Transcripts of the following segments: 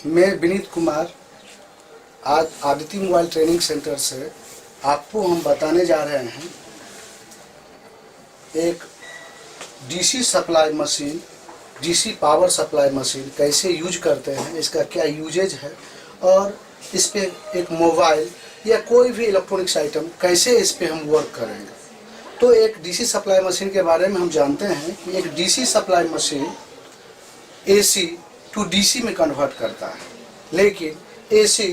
मैं विनीत कुमार आज Aditya mobile training centre से आपको हम बताने जा रहे हैं एक DC supply machine, DC power supply machine कैसे यूज करते हैं, इसका क्या यूजेज है और इस पे एक मोबाइल या कोई भी इलेक्ट्रॉनिक्स आइटम कैसे इस पे हम वर्क करेंगे। तो एक डीसी सप्लाई मशीन के बारे में हम जानते हैं कि एक DC supply machine AC to DC में कन्वर्ट करता है, लेकिन एसी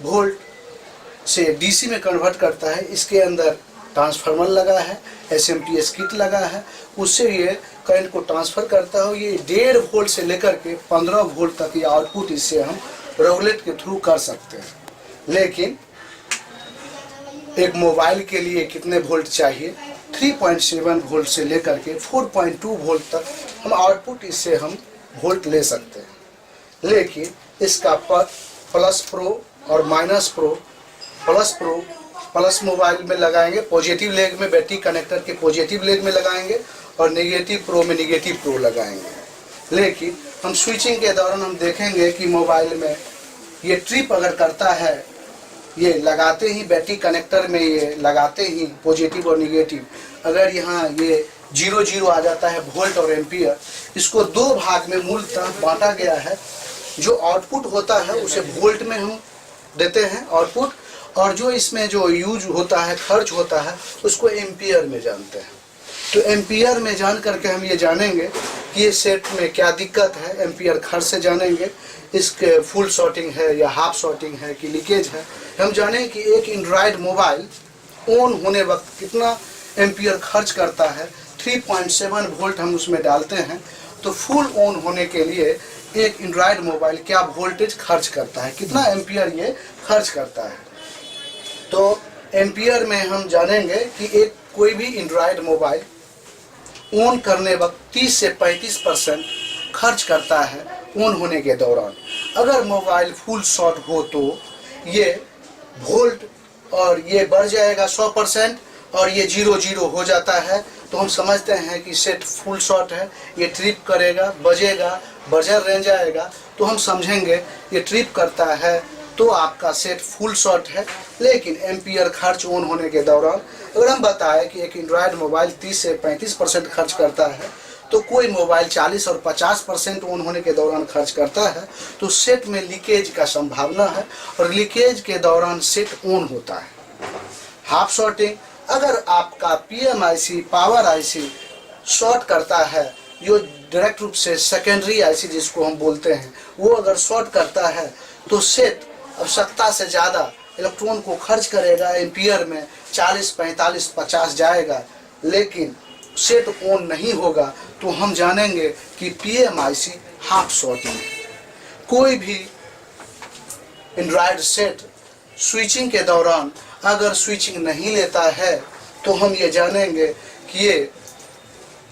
वोल्ट से डीसी में कन्वर्ट करता है। इसके अंदर ट्रांसफार्मर लगा है, एसएमपीएस किट लगा है, उससे ये करंट को ट्रांसफ़र करता है। ये 1.5 वोल्ट से लेकर के 15 वोल्ट तक ये आउटपुट इससे हम रेगुलेट के थ्रू कर सकते हैं। लेकिन एक मोबाइल के लिए कितने वोल्ट चाहिए? 3.7 वोल्ट से लेकर के 4.2 वोल्ट तक हम आउटपुट इससे हम वोल्ट ले सकते हैं। लेकिन इसका प्लस प्रो और माइनस प्रो, प्लस मोबाइल में लगाएंगे, पॉजिटिव लेग में बैटरी कनेक्टर के पॉजिटिव लेग में लगाएंगे और नेगेटिव प्रो में नेगेटिव प्रो लगाएंगे। लेकिन हम स्विचिंग के दौरान हम देखेंगे कि मोबाइल में ये ट्रिप अगर करता है, ये लगाते ही बैटरी कनेक्टर में ये लगाते ही पॉजिटिव और नेगेटिव, अगर यहाँ ये 0 आ जाता है वोल्ट और एम्पियर, इसको 2 भाग में मूलतः बांटा गया है। जो आउटपुट होता है उसे वोल्ट में हम देते हैं आउटपुट, और जो इसमें जो यूज होता है, खर्च होता है, उसको एम्पियर में जानते हैं। तो एम्पियर में जान करके हम ये जानेंगे कि ये सेट में क्या दिक्कत है, एम्पियर खर्च से जानेंगे इसके फुल शॉर्टिंग है या हाफ शॉर्टिंग है कि लीकेज है। हम जानेंगे कि एक एंड्रॉयड मोबाइल ऑन होने वक्त कितना एम्पियर खर्च करता है। 3.7 वोल्ट हम उसमें डालते हैं, तो फुल ऑन होने के लिए एक एंड्रॉयड मोबाइल क्या वोल्टेज खर्च करता है, कितना एम्पियर ये खर्च करता है। तो एम्पियर में हम जानेंगे कि एक कोई भी एंड्रॉयड मोबाइल ऑन करने वक्त 30 से 35% खर्च करता है ऑन होने के दौरान। अगर मोबाइल फुल शॉट हो तो ये वोल्ट और ये बढ़ जाएगा 100% और ये 0 हो जाता है, तो हम समझते हैं कि सेट फुल शॉट है। ये ट्रिप करेगा, बजेगा, बजर रेंज आएगा, तो हम समझेंगे ये ट्रिप करता है तो आपका सेट फुल शॉट है। लेकिन एम्पियर खर्च ऑन होने के दौरान अगर हम बताएं कि एक एंड्रॉयड मोबाइल 30 से 35% खर्च करता है, तो कोई मोबाइल 40 और 50% ऑन होने के दौरान खर्च करता है, तो सेट में लीकेज का संभावना है और लीकेज के दौरान सेट ऑन होता है। हाफ शॉर्टिंग, अगर आपका पीएमआईसी पावर आईसी शॉर्ट करता है, जो डायरेक्ट रूप से सेकेंडरी आईसी जिसको हम बोलते हैं, वो अगर शॉर्ट करता है तो सेट आवश्यकता से ज़्यादा इलेक्ट्रॉन को खर्च करेगा, एम्पियर में 40, 45, 50 जाएगा, लेकिन सेट ऑन नहीं होगा, तो हम जानेंगे कि पीएमआईसी हाफ शॉर्टिंग है। कोई भी एंड्रॉयड सेट स्विचिंग के दौरान अगर स्विचिंग नहीं लेता है, तो हम ये जानेंगे कि ये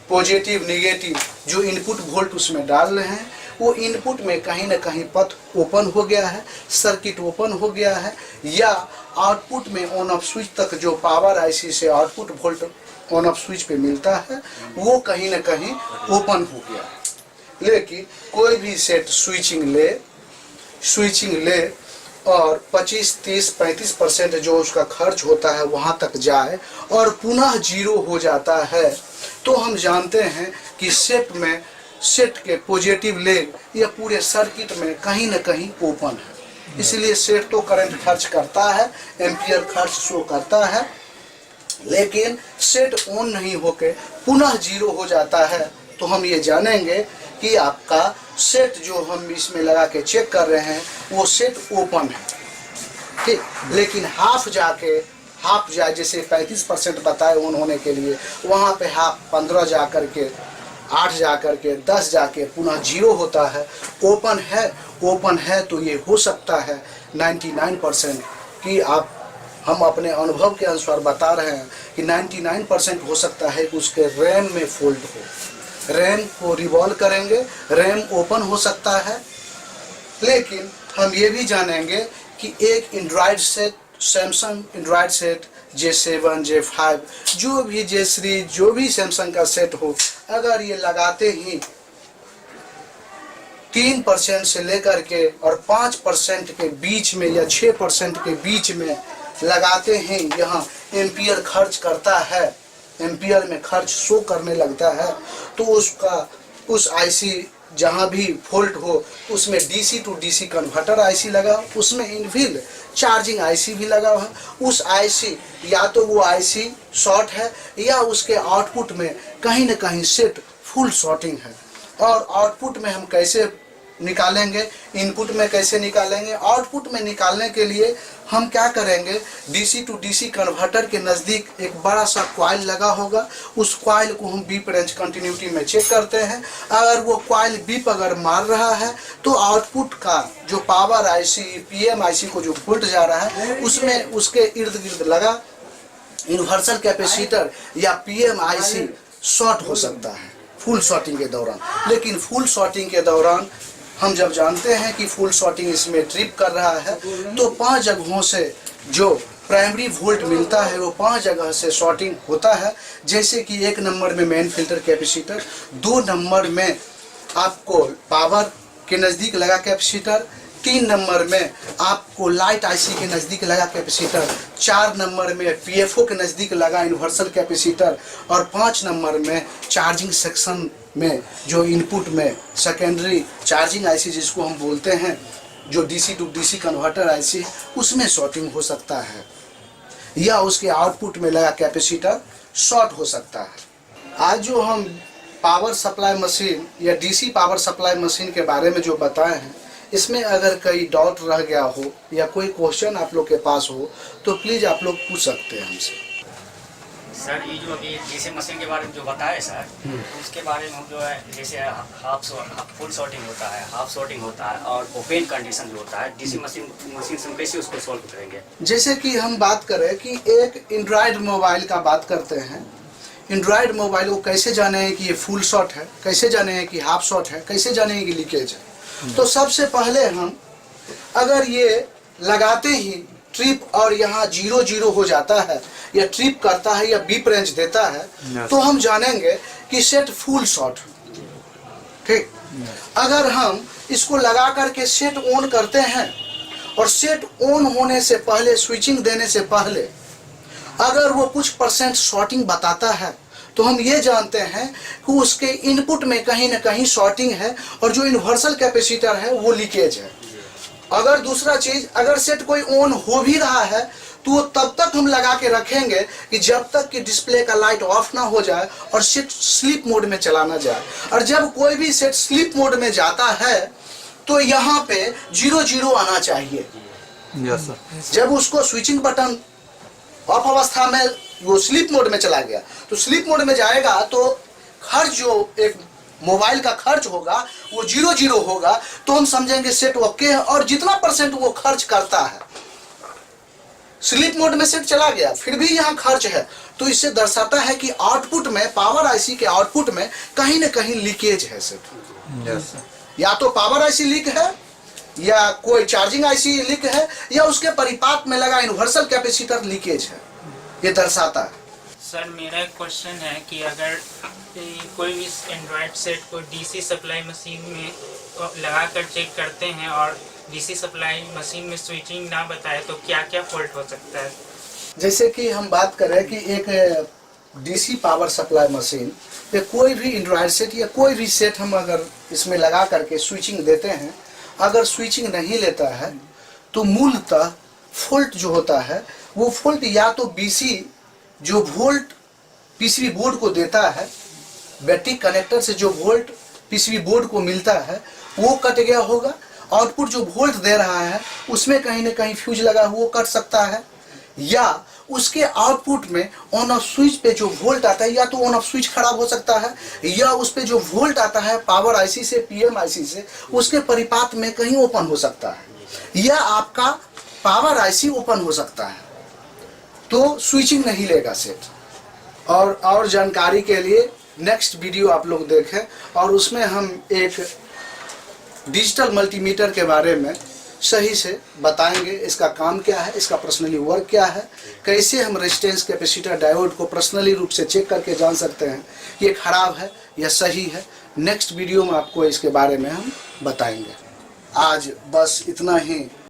पॉजिटिव नेगेटिव जो इनपुट वोल्ट उसमें डाल रहे हैं, वो इनपुट में कहीं ना कहीं पथ ओपन हो गया है, सर्किट ओपन हो गया है, या आउटपुट में ऑन ऑफ स्विच तक जो पावर आईसी से output volt on off switch पे मिलता है, वो कहीं ना कहीं ओपन हो गया है। लेकिन कोई भी सेट स्विचिंग ले और 25, 30, 35% जो उसका खर्च होता है वहाँ तक जाए और पुनः 0 हो जाता है, तो हम जानते हैं कि सेट के पॉजिटिव लेग या पूरे सर्किट में कहीं ना कहीं ओपन है। इसलिए सेट तो करंट खर्च करता है, एम्पियर खर्च शो करता है, लेकिन सेट ऑन नहीं होके पुनः 0 हो जाता है, तो हम ये जानेंगे कि आपका सेट जो हम इसमें लगा के चेक कर रहे हैं वो सेट ओपन है, ठीक। लेकिन हाफ जाए जैसे 35% बताए ऑन होने के लिए, वहाँ पे हाफ 15 जा करके 8 जा करके 10 जाके पुनः 0 होता है। ओपन है तो ये हो सकता है 99% कि हम अपने अनुभव के अनुसार बता रहे हैं कि 99% हो सकता है कि उसके रैम में फॉल्ट हो। रैम को रिवॉल्व करेंगे, रैम ओपन हो सकता है। लेकिन हम ये भी जानेंगे कि एक Android set, Samsung Android set J7, J5, जो भी J सीरीज, जो भी सैमसंग का सेट हो, अगर ये लगाते ही 3% से लेकर के और 5% के बीच में या 6% के बीच में लगाते हैं, यहाँ एम्पियर खर्च करता है, एम्पियर में खर्च शो करने लगता है, तो उसका उस आईसी जहाँ भी फॉल्ट हो उसमें DC to DC converter IC लगा, उसमें इनबिल्ट चार्जिंग आईसी भी लगा है। उस आईसी या तो वो आईसी शॉर्ट है या उसके आउटपुट में कहीं न कहीं सेट फुल शॉर्टिंग है। और आउटपुट में हम कैसे निकालेंगे, इनपुट में कैसे निकालेंगे? आउटपुट में निकालने के लिए हम क्या करेंगे, डीसी टू डीसी कन्वर्टर के नज़दीक एक बड़ा सा कॉइल लगा होगा, उस कॉइल को हम बीप रेंज कंटिन्यूटी में चेक करते हैं। अगर वो कॉइल बीप अगर मार रहा है तो आउटपुट का जो पावर आईसी पीएम आईसी को जो वोल्ट जा रहा है उसमें उसके इर्द गिर्द लगा यूनिवर्सल कैपेसिटर या पीएम आईसी शॉर्ट हो सकता है फुल शॉर्टिंग के दौरान। लेकिन फुल शॉर्टिंग के दौरान हम जब जानते हैं कि फुल शॉर्टिंग इसमें ट्रिप कर रहा है तो 5 जगहों से जो प्राइमरी वोल्ट मिलता है वो 5 जगह से शॉर्टिंग होता है। जैसे कि 1 नंबर में मेन फिल्टर कैपेसिटर, 2 नंबर में आपको पावर के नज़दीक लगा कैपेसिटर, 3 नंबर में आपको लाइट आईसी के नज़दीक लगा कैपेसिटर, 4 नंबर में पीएफओ के नज़दीक लगा यूनिवर्सल कैपेसिटर और 5 नंबर में चार्जिंग सेक्शन में जो इनपुट में सेकेंडरी चार्जिंग आईसी जिसको हम बोलते हैं, जो DC to DC converter IC, उसमें शॉर्टिंग हो सकता है या उसके आउटपुट में लगा कैपेसिटर शॉर्ट हो सकता है। आज जो हम पावर सप्लाई मशीन या डीसी पावर सप्लाई मशीन के बारे में जो बताए हैं, इसमें अगर कोई डाउट रह गया हो या कोई क्वेश्चन आप लोग के पास हो तो प्लीज़ आप लोग पूछ सकते हैं हमसे। सर ये जो अभी डीसी मशीन के बारे में जो बताया सर, तो उसके बारे में हम जो है जैसे फुल शॉर्टिंग होता है, हाफ शॉर्टिंग होता है और ओपन कंडीशन जो होता है डीसी मशीन से हम कैसे उसको सॉल्व करेंगे? जैसे कि हम बात करें कि एक एंड्रॉयड मोबाइल का बात करते हैं, एंड्रॉयड मोबाइल को कैसे जाने हैं कि ये फुल शॉट है, कैसे जाने हैं कि हाफ शॉट है, कैसे जाने हैं कि लीकेज है? तो सबसे पहले हम अगर ये लगाते ही ट्रिप और यहाँ 0-0 हो जाता है या ट्रिप करता है या बीप रेंज देता है तो हम जानेंगे कि सेट फुल शॉट। ठीक, अगर हम इसको लगा करके सेट ऑन करते हैं और सेट ऑन होने से पहले, स्विचिंग देने से पहले अगर वो कुछ % शॉर्टिंग बताता है तो हम ये जानते हैं कि उसके इनपुट में कहीं ना कहीं शॉर्टिंग है और जो यूनिवर्सल कैपेसिटर है वो लीकेज है। अगर दूसरा चीज, अगर सेट कोई ऑन हो भी रहा है तो वो तब तक हम लगा के रखेंगे कि जब तक कि डिस्प्ले का लाइट ऑफ ना हो जाए और सेट स्लीप मोड में चला ना जाए। और जब कोई भी सेट स्लीप मोड में जाता है तो यहाँ पे 0-0 आना चाहिए। Yes sir. जब उसको स्विचिंग बटन ऑफ अवस्था में वो स्लीप मोड में चला गया तो स्लीप मोड में जाएगा तो खर्च जो एक मोबाइल का खर्च होगा वो 0-0 होगा, तो हम समझेंगे सेट ओके है। और जितना % वो खर्च करता है, स्लीप मोड में सेट चला गया फिर भी यहाँ खर्च है, तो इससे दर्शाता है कि आउटपुट में, पावर आईसी के आउटपुट में कहीं ना कहीं लीकेज है सेट। Yes sir. या तो पावर आईसी लीक है या कोई चार्जिंग आईसी लीक है या उसके परिपात में लगा यूनिवर्सल कैपेसिटर लीकेज है, ये दर्शाता है। सर मेरा एक क्वेश्चन है कि अगर कोई भी एंड्रॉयड सेट को डीसी सप्लाई मशीन में लगा कर चेक करते हैं और डीसी सप्लाई मशीन में स्विचिंग ना बताए तो क्या क्या फॉल्ट हो सकता है? जैसे कि हम बात करें कि एक डीसी पावर सप्लाई मशीन या कोई भी एंड्रॉयड सेट या कोई भी सेट हम अगर इसमें लगा करके स्विचिंग देते हैं, अगर स्विचिंग नहीं लेता है तो मूलतः फॉल्ट जो होता है वो फॉल्ट या तो बीसी जो वोल्ट पीसीबी बोर्ड को देता है, बैटरी कनेक्टर से जो वोल्ट पीसीबी बोर्ड को मिलता है वो कट गया होगा। आउटपुट जो वोल्ट दे रहा है उसमें कहीं ना कहीं फ्यूज लगा हुआ कट सकता है, या उसके आउटपुट में ऑन ऑफ स्विच पे जो वोल्ट आता है या तो ऑन ऑफ स्विच खराब हो सकता है, या उस पे जो वोल्ट आता है पावर आईसी से पीएम आईसी से उसके परिपात में कहीं ओपन हो सकता है, या आपका पावर आईसी ओपन हो सकता है, तो स्विचिंग नहीं लेगा सेट। और जानकारी के लिए नेक्स्ट वीडियो आप लोग देखें और उसमें हम एक डिजिटल मल्टीमीटर के बारे में सही से बताएंगे, इसका काम क्या है, इसका पर्सनली वर्क क्या है, कैसे हम रेजिस्टेंस कैपेसिटर डायोड को पर्सनली रूप से चेक करके जान सकते हैं ये खराब है या सही है। नेक्स्ट वीडियो में आपको इसके बारे में हम बताएंगे। आज बस इतना ही।